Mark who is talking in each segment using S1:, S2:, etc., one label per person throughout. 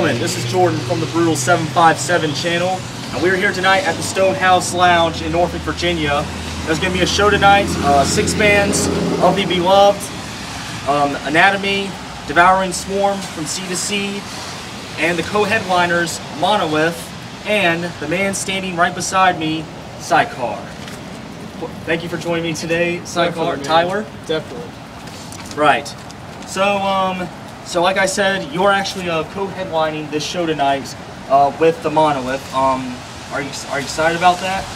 S1: gentlemen, this is Jordan from the Brutal 757 channel, and we're here tonight at the Stonehouse Lounge in Norfolk, Virginia. There's going to be a show tonight, 6 bands of the beloved, Anatomy, Devouring Swarm from Sea to Sea, and the co-headliners, Monolith, and the man standing right beside me, SYCAR. Thank you for joining me today, SYCAR. Tyler?
S2: Definitely.
S1: Right. So like I said, you're actually co-headlining this show tonight with the Monolith. Are you excited about that?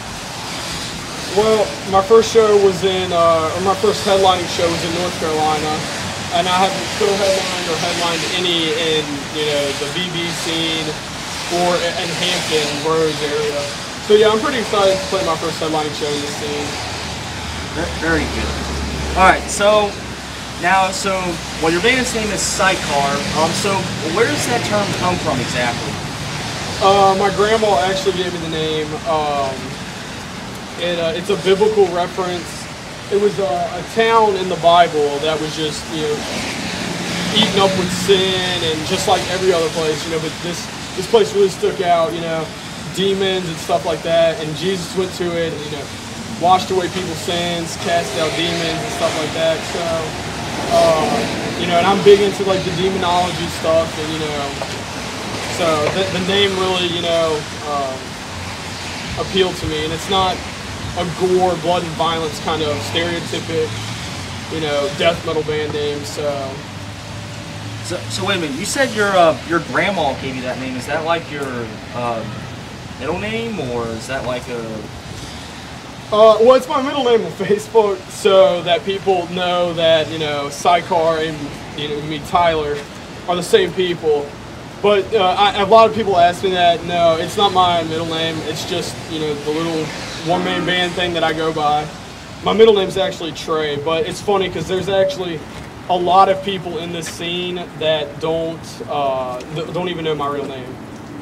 S2: Well, my first show was in, or my first headlining show was in North Carolina, and I haven't co-headlined or headlined any in, the VB scene or in Hampton Roads area. So yeah, I'm pretty excited to play my first headlining show in this scene.
S1: Very good. All right, so your band's name is SYCAR. So where does that term come from exactly?
S2: My grandma actually gave me the name. It's a biblical reference. It was a town in the Bible that was just, eaten up with sin, and just like every other place, but this place really stuck out, demons and stuff like that, and Jesus went to it, and, washed away people's sins, cast out demons and stuff like that. So, and I'm big into like the demonology stuff, and so the name really, appealed to me, and it's not a gore, blood and violence kind of stereotypic, death metal band name. So
S1: wait a minute. You said your grandma gave you that name. Is that like your middle name, or is that like a?
S2: Well, it's my middle name on Facebook, so that people know that, SYCAR and, me, Tyler, are the same people. But a lot of people ask me that. No, it's not my middle name. It's just, the little one-man band thing that I go by. My middle name's actually Trey, but it's funny because there's actually a lot of people in this scene that don't even know my real name.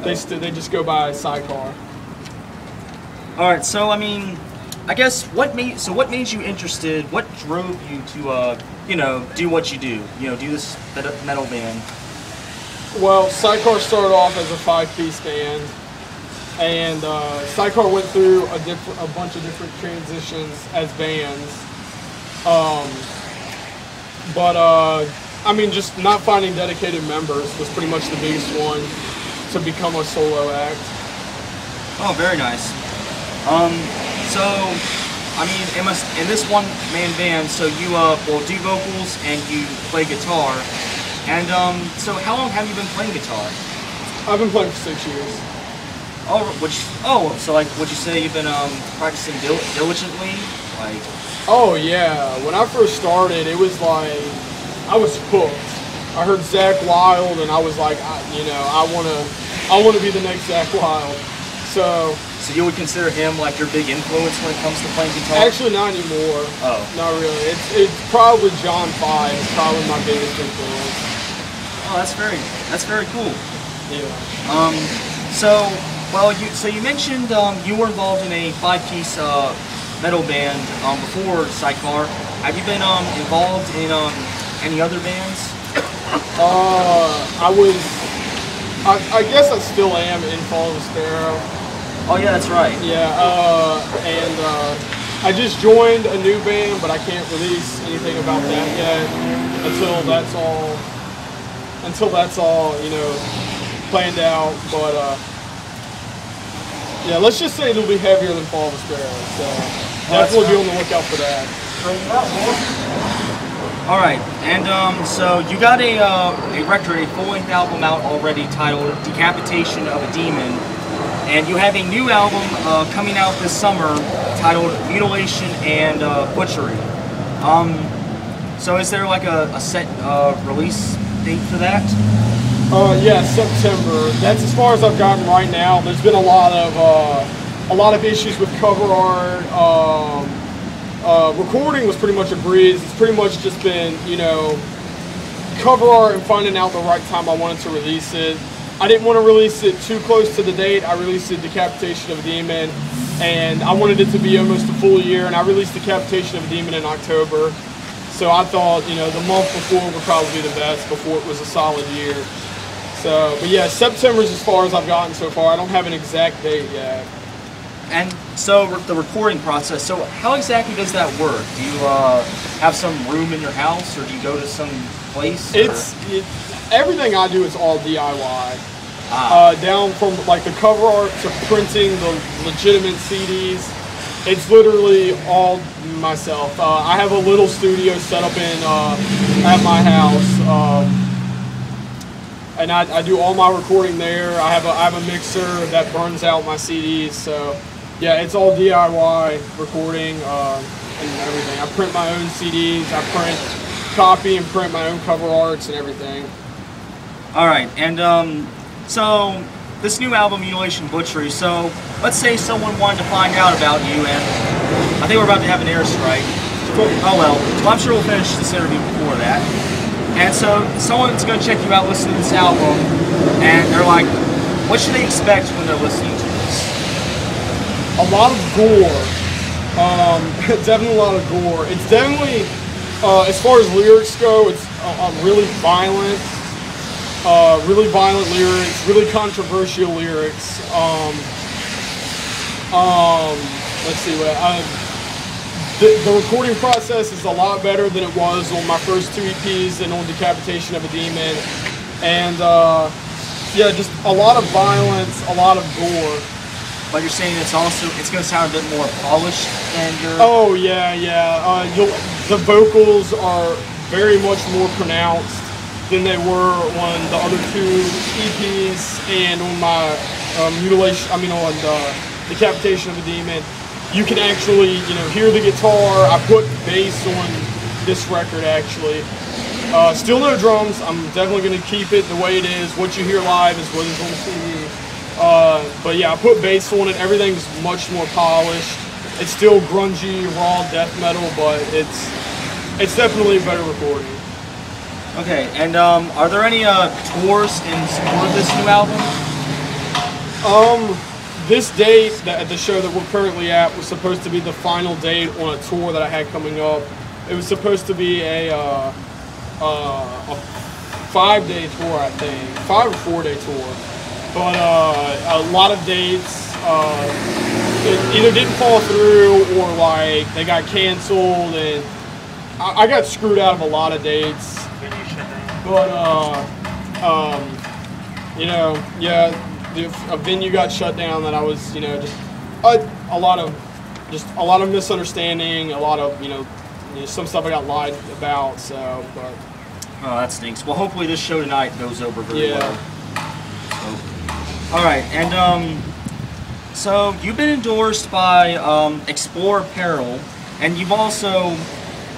S2: They just go by SYCAR.
S1: All right, so I guess what made you interested? What drove you to do what you do? Do this metal band.
S2: Well, SYCAR started off as a 5-piece band, and SYCAR went through a bunch of different transitions as bands. Just not finding dedicated members was pretty much the biggest one to become a solo act.
S1: Oh, very nice. In this one-man band, so you do vocals and you play guitar. And so how long have you been playing guitar?
S2: I've been playing for 6 years.
S1: So would you say you've been practicing diligently?
S2: Oh yeah, when I first started, it was like I was hooked. I heard Zakk Wylde, and I was like, I want to be the next Zakk Wylde. So
S1: you would consider him like your big influence when it comes to playing guitar?
S2: Actually, not anymore.
S1: Oh. Not
S2: really. It's probably John 5 is probably my biggest influence.
S1: Oh, that's very cool.
S2: Yeah.
S1: So you mentioned you were involved in a 5-piece metal band before SYCAR. Have you been involved in any other bands?
S2: I guess I still am in Fall of the Sparrow.
S1: Oh yeah, that's right.
S2: Yeah, I just joined a new band, but I can't release anything about that yet until that's all planned out. But yeah, let's just say it'll be heavier than Fall of the Sparrow. So definitely be on the lookout for that.
S1: All right, and so you got a record, a full-length album out already titled "Decapitation of a Demon." And you have a new album coming out this summer titled Mutilation and Butchery. So is there like a set release date for that?
S2: Yeah, September. That's as far as I've gotten right now. There's been a lot of issues with cover art. Recording was pretty much a breeze. It's pretty much just been, cover art and finding out the right time I wanted to release it. I didn't want to release it too close to the date. I released it Decapitation of a Demon, and I wanted it to be almost a full year, and I released Decapitation of a Demon in October. So I thought, the month before would probably be the best before it was a solid year. So, but yeah, September's as far as I've gotten so far. I don't have an exact date yet.
S1: And so the recording process, so how exactly does that work? Do you have some room in your house, or do you go to some place?
S2: Everything I do is all DIY. Down from like the cover art to printing the legitimate CDs. It's literally all myself. I have a little studio set up at my house, and I do all my recording there. I have a mixer that burns out my CDs. So yeah, it's all DIY recording and everything. I print my own CDs. I copy and print my own cover arts and everything.
S1: All right, and so this new album, Mutilation Butchery, so let's say someone wanted to find out about you, and I think we're about to have an airstrike. Oh well, I'm sure we'll finish this interview before that. And so someone's going to check you out, listen to this album, and they're like, what should they expect when they're listening to this?
S2: A lot of gore. Definitely a lot of gore. It's definitely, as far as lyrics go, it's really violent. Really violent lyrics, really controversial lyrics. Let's see what the recording process is a lot better than it was on my first 2 EPs and on Decapitation of a Demon, and yeah, just a lot of violence, a lot of gore.
S1: But you're saying it's going to sound a bit more polished than your...
S2: Oh yeah. The vocals are very much more pronounced than they were on the other 2 EPs and on my on Decapitation of a Demon. You can actually, hear the guitar. I put bass on this record actually. Still no drums. I'm definitely going to keep it the way it is. What you hear live is what is on the CD. But yeah, I put bass on it. Everything's much more polished. It's still grungy, raw death metal, but it's definitely a better recording.
S1: Okay, and are there any tours in support of this new album?
S2: This date at the show that we're currently at was supposed to be the final date on a tour that I had coming up. It was supposed to be a 5-day tour, I think, 5 or 4-day tour. But a lot of dates it either didn't fall through or like they got canceled, and I got screwed out of a lot of dates. But yeah. A venue got shut down that I was, just a lot of misunderstanding, a lot of, some stuff I got lied about. So, but
S1: oh, that stinks. Well, hopefully this show tonight goes over very well. So, all right, and so you've been endorsed by Explore Apparel, and you've also,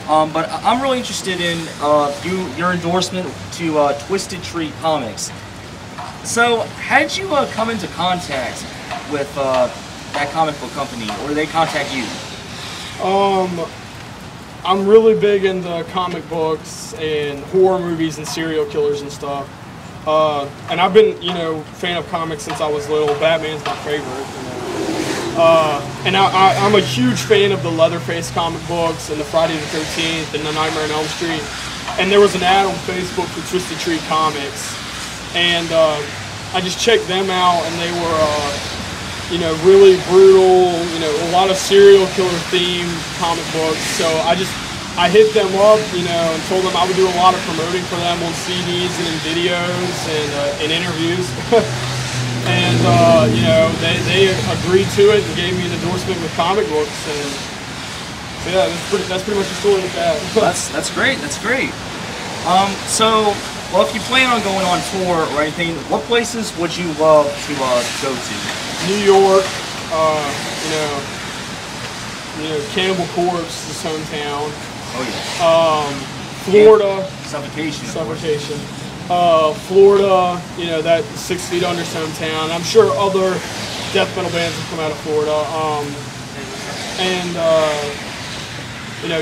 S1: but I'm really interested in your endorsement to Twisted Tree Comics. So, how did you come into contact with that comic book company, or did they contact you?
S2: I'm really big into comic books and horror movies and serial killers and stuff. And I've been, fan of comics since I was little. Batman's my favorite. And I'm a huge fan of the Leatherface comic books and the Friday the 13th and the Nightmare on Elm Street. And there was an ad on Facebook for Twisted Tree Comics. And I just checked them out, and they were, really brutal, a lot of serial killer themed comic books. So I hit them up, and told them I would do a lot of promoting for them on CDs and in videos and in interviews. And, they agreed to it and gave me an endorsement with comic books. And so yeah, that's pretty much the story with that.
S1: That's great. That's great. Well, if you plan on going on tour or anything, what places would you love to go to?
S2: New York, Cannibal Corpse, his hometown.
S1: Oh yeah.
S2: Florida.
S1: Suffocation.
S2: Florida, that 6 Feet Under's hometown. I'm sure other death metal bands have come out of Florida.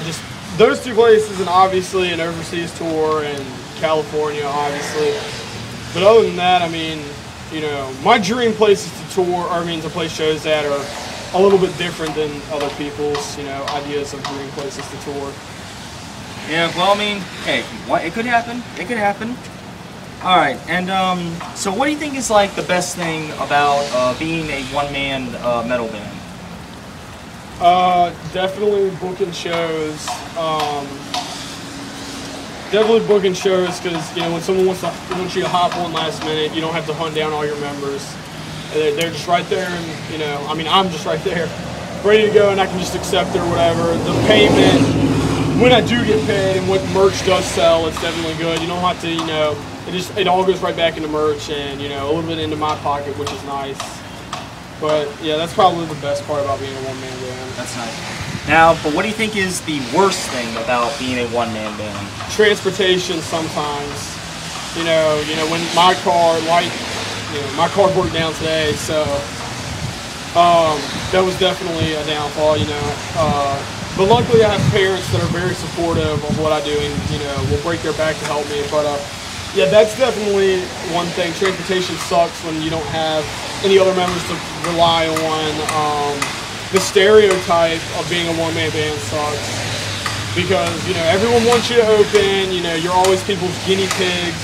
S2: Just those 2 places, and obviously an overseas tour and California, obviously. But other than that, my dream places to tour, to play shows at, are a little bit different than other people's, ideas of dream places to tour.
S1: Yeah, well, hey, it could happen. It could happen. All right, and so what do you think is like the best thing about being a one-man metal band?
S2: Definitely booking shows. Definitely booking shows because, you know, when someone wants you to hop on last minute, you don't have to hunt down all your members. They're just right there, and, you know, I mean, I'm just right there, ready to go, and I can just accept it or whatever. The payment, when I do get paid and what merch does sell, it's definitely good. You don't have to, you know, it all goes right back into merch and, you know, a little bit into my pocket, which is nice. But yeah, that's probably the best part about being a one-man band.
S1: That's nice. Now, but what do you think is the worst thing about being a one-man band?
S2: Transportation sometimes. You know, when my car, my car broke down today, so that was definitely a downfall, you know. But luckily I have parents that are very supportive of what I do and, you know, will break their back to help me. But yeah, that's definitely one thing. Transportation sucks when you don't have any other members to rely on. The stereotype of being a one-man band sucks because, you know, everyone wants you to open, you know, you're always people's guinea pigs,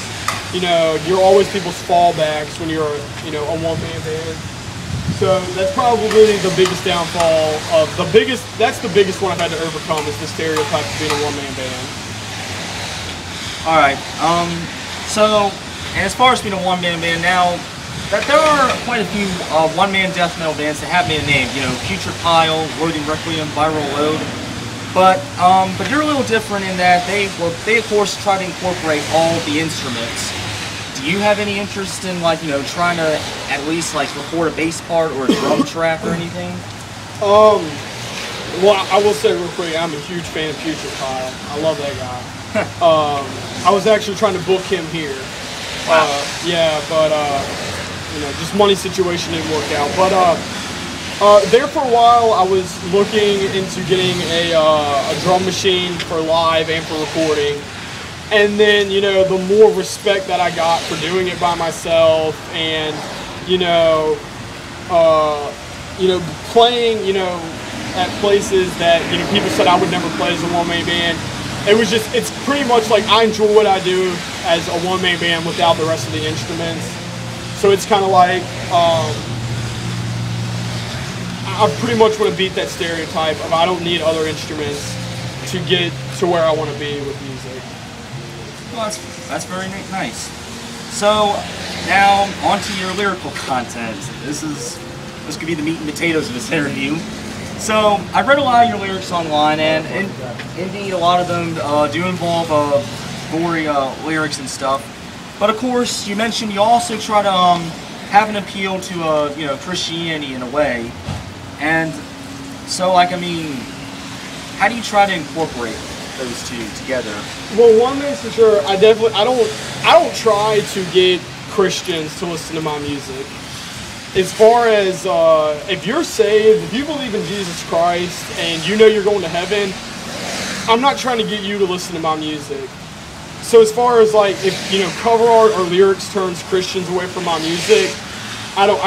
S2: you know, you're always people's fallbacks when you're, you know, a one-man band. So that's probably the biggest downfall that's the biggest one I've had to overcome is the stereotype of being a one-man band.
S1: All right, so, and as far as being a one-man band now, there are quite a few one-man death metal bands that have made a name. You know, Putrid Pile, Loathing Requiem, Viral Load. But you're a little different in that they of course try to incorporate all the instruments. Do you have any interest in, like, you know, trying to at least like record a bass part or a drum track or anything?
S2: Well, I will say real quick, I'm a huge fan of Putrid Pile. I love that guy. I was actually trying to book him here.
S1: Wow.
S2: Yeah, but you know, just money situation didn't work out. But there for a while, I was looking into getting a drum machine for live and for recording. And then, you know, the more respect that I got for doing it by myself, and you know, playing, you know, at places that, you know, people said I would never play as a one-man band. It's pretty much like I enjoy what I do as a one-man band without the rest of the instruments. So it's kind of like, I pretty much want to beat that stereotype of I don't need other instruments to get to where I want to be with music.
S1: Well, that's very nice. So now onto your lyrical content. This could be the meat and potatoes of this interview. So I've read a lot of your lyrics online, and indeed a lot of them do involve gory lyrics and stuff. But of course, you mentioned you also try to have an appeal to you know, Christianity in a way. And so, like, I mean, how do you try to incorporate those two together?
S2: Well, one thing's for sure, I don't try to get Christians to listen to my music. As far as if you're saved, if you believe in Jesus Christ and you know you're going to heaven, I'm not trying to get you to listen to my music. So as far as, like, if, you know, cover art or lyrics turns Christians away from my music, I don't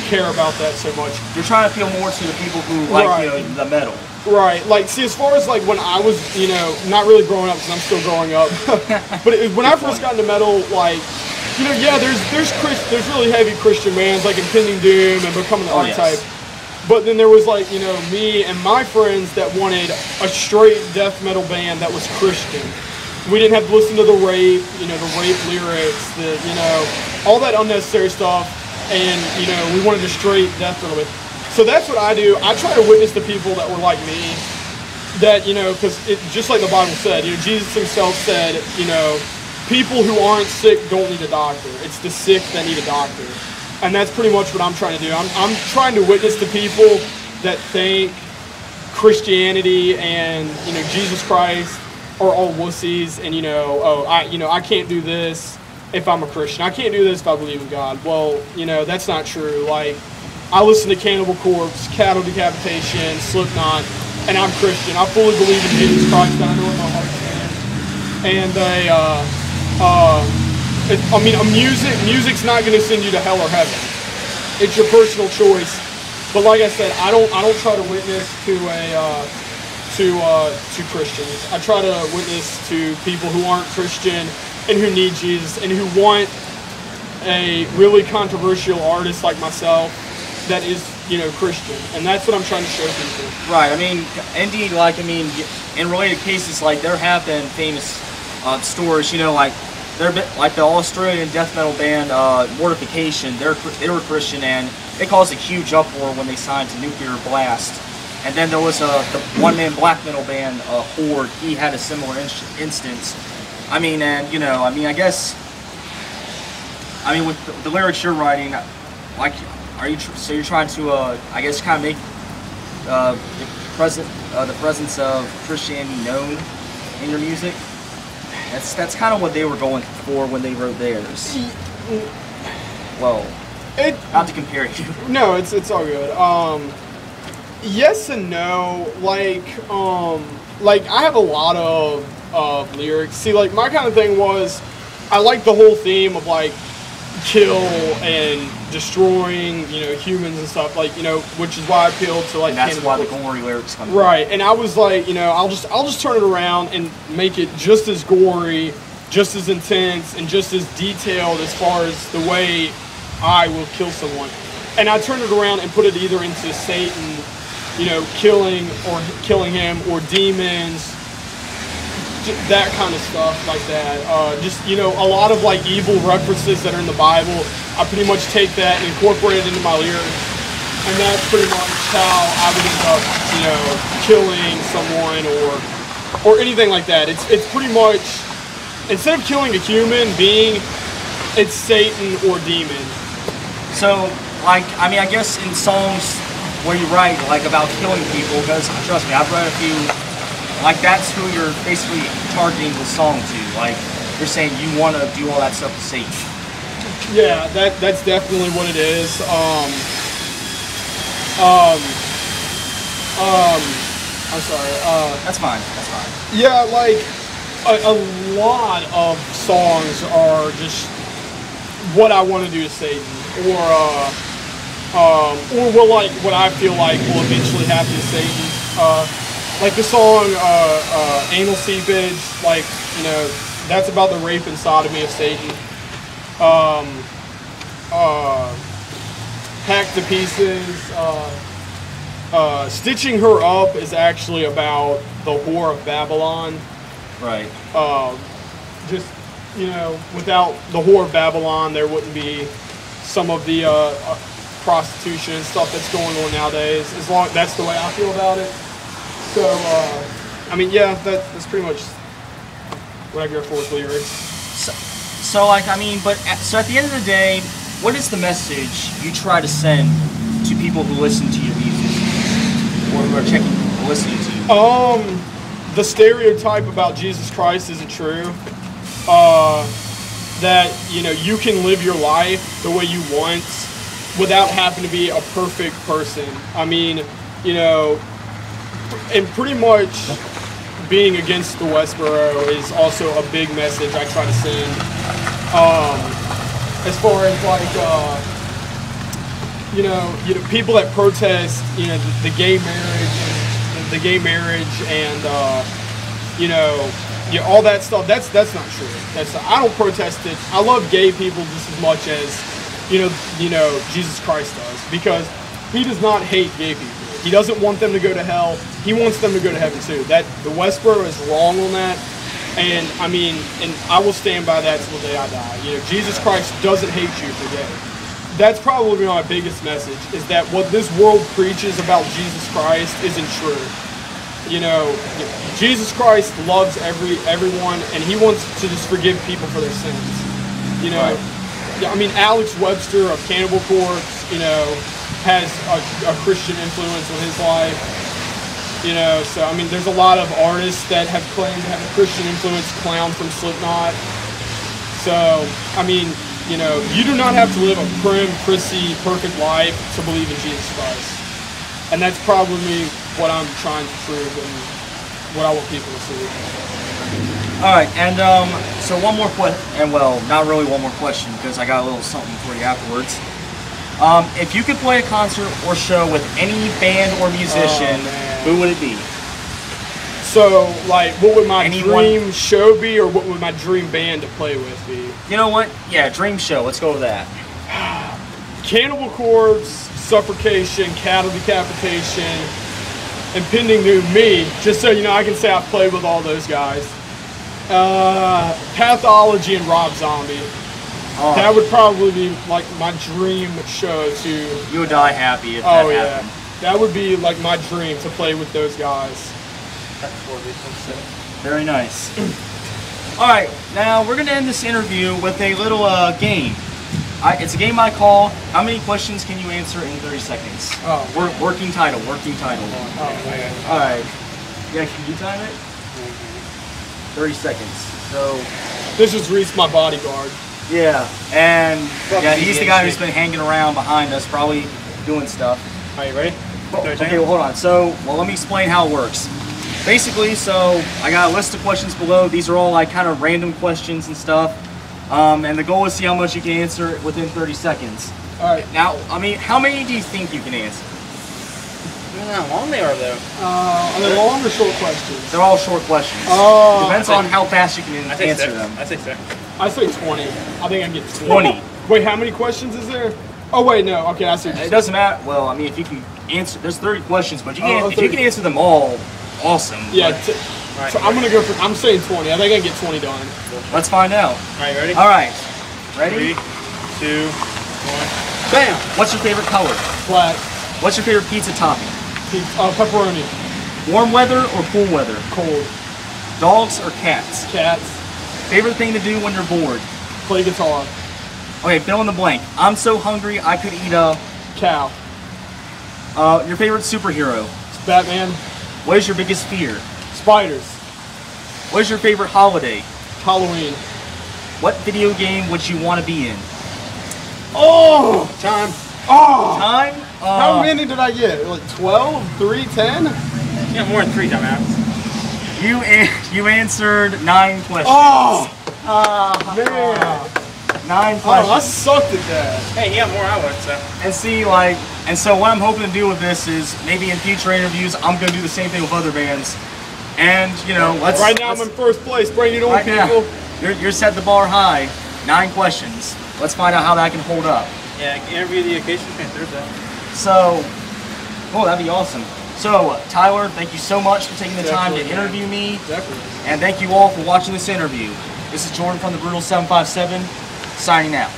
S2: care about that so much.
S1: You're trying to appeal more to the people who like,
S2: right,
S1: you know, the metal.
S2: Right. Like, see, as far as, like, when I was, you know, not really growing up, because I'm still growing up, but when I first got into metal, like, you know, yeah, there's really heavy Christian bands like Impending Doom and Becoming the Archetype. Yes. But then there was, like, you know, me and my friends that wanted a straight death metal band that was Christian. We didn't have to listen to the rape, you know, the rape lyrics, the, you know, all that unnecessary stuff. And, you know, we wanted a straight death metal band. So that's what I do. I try to witness to people that were like me, that, you know, because just like the Bible said, you know, Jesus himself said, you know, people who aren't sick don't need a doctor. It's the sick that need a doctor. And that's pretty much what I'm trying to do. I'm trying to witness to people that think Christianity and, you know, Jesus Christ are all wussies, and, you know, oh, I can't do this if I'm a Christian. I can't do this if I believe in God. Well, you know, that's not true. Like, I listen to Cannibal Corpse, Cattle Decapitation, Slipknot, and I'm Christian. I fully believe in Jesus Christ. I know in my heart. And I mean, music's not going to send you to hell or heaven. It's your personal choice. But like I said, I don't try to witness to Christians. I try to witness to people who aren't Christian, and who need Jesus and who want a really controversial artist like myself that is, you know, Christian. And that's what I'm trying to show people.
S1: Right. I mean, indeed, like, I mean, in related cases, like, there have been famous stories, you know, like, like the Australian death metal band Mortification. They were Christian, and it caused a huge uproar when they signed to Nuclear Blast. And then there was the one-man black metal band Horde. He had a similar instance. I mean, and you know, I mean, I guess, I mean, with the lyrics you're writing, like, so you're trying to, I guess, kind of make the presence of Christianity known in your music. That's kind of what they were going for when they wrote theirs. Well, not to compare you.
S2: No, it's all good. Yes and no. Like I have a lot of lyrics. See, like, my kind of thing was, I like the whole theme of, like, kill and destroying, you know, humans and stuff, like, you know, which is why I appealed to, like,
S1: and that's why the gory lyrics come
S2: right. And I was like, you know, I'll just turn it around and make it just as gory, just as intense, and just as detailed as far as the way I will kill someone. And I turned it around and put it either into Satan, you know, killing him, or demons, that kind of stuff like that. Just, you know, a lot of, like, evil references that are in the Bible, I pretty much take that and incorporate it into my lyrics. And that's pretty much how I would end up, you know, killing someone or anything like that. It's pretty much, instead of killing a human being, it's Satan or demon.
S1: So, like, I mean, I guess in songs where you write, like, about killing people, because trust me, I've read a few. Like, that's who you're basically targeting the song to. Like, you're saying you want to do all that stuff to Satan.
S2: Yeah, that's definitely what it is. I'm sorry.
S1: That's fine. That's fine.
S2: Yeah, like, a lot of songs are just what I want to do to Satan, or like what I feel like will eventually happen to Satan. Like the song Anal Seepage, like, you know, that's about the rape and sodomy of Satan. Hacked to Pieces, Stitching Her Up is actually about the whore of Babylon.
S1: Right.
S2: Just, you know, without the whore of Babylon, there wouldn't be some of the prostitution and stuff that's going on nowadays. That's the way I feel about it. So, I mean, yeah, that's pretty much what I go for with lyrics.
S1: So, like, I mean, so at the end of the day, what is the message you try to send to people who listen to your music, or who are listening to you?
S2: The stereotype about Jesus Christ isn't true. That, you know, you can live your life the way you want without having to be a perfect person. I mean, you know, and pretty much being against the Westboro is also a big message I try to send. As far as, like, you know, people that protest, you know, the gay marriage, and you know, yeah, all that stuff. That's not true. I don't protest it. I love gay people just as much as, you know, Jesus Christ does, because he does not hate gay people. He doesn't want them to go to hell. He wants them to go to heaven too. The Westboro is wrong on that, and I mean, and I will stand by that till the day I die. You know, Jesus Christ doesn't hate you for gay. That's probably my biggest message, is that what this world preaches about Jesus Christ isn't true. You know, Jesus Christ loves everyone, and he wants to just forgive people for their sins. You know, right. I mean, Alex Webster of Cannibal Corpse, you know, has a Christian influence on his life. You know, so I mean, there's a lot of artists that have claimed to have a Christian influence. Clown from Slipknot. So, I mean, you know, you do not have to live a prim, prissy, perfect life to believe in Jesus Christ. And that's probably what I'm trying to prove and what I want people to see.
S1: All right, and so one more question, and well, not really one more question, because I got a little something for you afterwards. If you could play a concert or show with any band or musician, who would it be?
S2: So, like, what would my
S1: Anyone-
S2: dream show be, or what would my dream band to play with be?
S1: You know what? Yeah, dream show. Let's go with that.
S2: Cannibal Corpse, Suffocation, Cattle Decapitation, Impending Doom, me, just so you know, I can say I've played with all those guys. Pathology and Rob Zombie.
S1: Oh,
S2: That would probably be like my dream show to.
S1: you would die happy if that
S2: Oh yeah,
S1: happened.
S2: that would be like my dream to play with those guys.
S1: Very nice. All right, now we're gonna end this interview with a little game. It's a game I call "How many questions can you answer in 30 seconds?"
S2: Oh,
S1: Working title. Working title.
S2: Oh man.
S1: All right. Yeah, can you time it? 30 seconds. So.
S2: This is Reese, my bodyguard.
S1: Yeah, and yeah, he's the guy who's
S3: been.
S1: been hanging around behind us, probably doing stuff.
S3: Are you ready?
S1: Okay, well, hold on. So, let me explain how it works. Basically, so I got a list of questions below. These are all like kind of random questions and stuff. And the goal is to see how much you can answer within 30 seconds.
S2: All right.
S1: Now, I mean, how many do you think you can answer?
S3: I don't know how long they are though.
S2: Are they long or short questions?
S1: They're all short questions.
S2: Oh,
S1: Depends on how fast you can
S3: I think
S1: answer
S3: so.
S1: them.
S3: I think so.
S2: I say 20. I think I can get
S1: 20.
S2: Wait, how many questions is there? Oh wait, no. Okay, I see.
S1: It doesn't matter. Well, I mean, if you can answer, there's 30 questions, but you can, if you
S2: 30.
S1: can answer them all, awesome.
S2: Yeah.
S1: But
S3: Right.
S2: So I'm gonna go for. I'm saying 20. I think I can get 20 done.
S1: let's find out.
S3: Are you ready?
S1: All right. Ready?
S3: 3, 2, 1.
S2: Bam.
S1: What's your favorite color?
S2: Black.
S1: What's your favorite pizza topping?
S2: Pepperoni.
S1: Warm weather or cool weather?
S2: Cold.
S1: Dogs or cats?
S2: Cats.
S1: Favorite thing to do when you're bored?
S2: Play guitar.
S1: Okay, fill in the blank. I'm so hungry I could eat a.
S2: Cow.
S1: Your favorite superhero?
S2: Batman.
S1: What is your biggest fear?
S2: Spiders.
S1: What is your favorite holiday?
S2: Halloween.
S1: What video game would you want to be in?
S2: Oh.
S3: Time.
S2: Oh.
S1: Time?
S2: How many did I get? Like 12? 3? 10?
S3: Yeah, more than 3 dumbass.
S1: You answered 9 questions.
S2: Oh.
S1: Man. 9
S2: Oh, I
S1: questions.
S2: sucked at that.
S3: Hey, yeah, more I would, so.
S1: And see, like, and so what I'm hoping to do with this is maybe in future interviews, I'm going to do the same thing with other bands. And, you know, let's.
S2: Right now I'm in first place. Bring it on,
S1: Right now,
S2: people.
S1: you're set the bar high. 9 questions. Let's find out how that can hold up.
S3: Yeah, interview the occasion fan Thursday.
S1: So, oh, that'd be awesome. So, Tyler, thank you so much for taking the time to
S2: Definitely, man.
S1: interview me.
S2: Definitely.
S1: And thank you all for watching this interview. This is Jordan from the Brutal 757, signing out.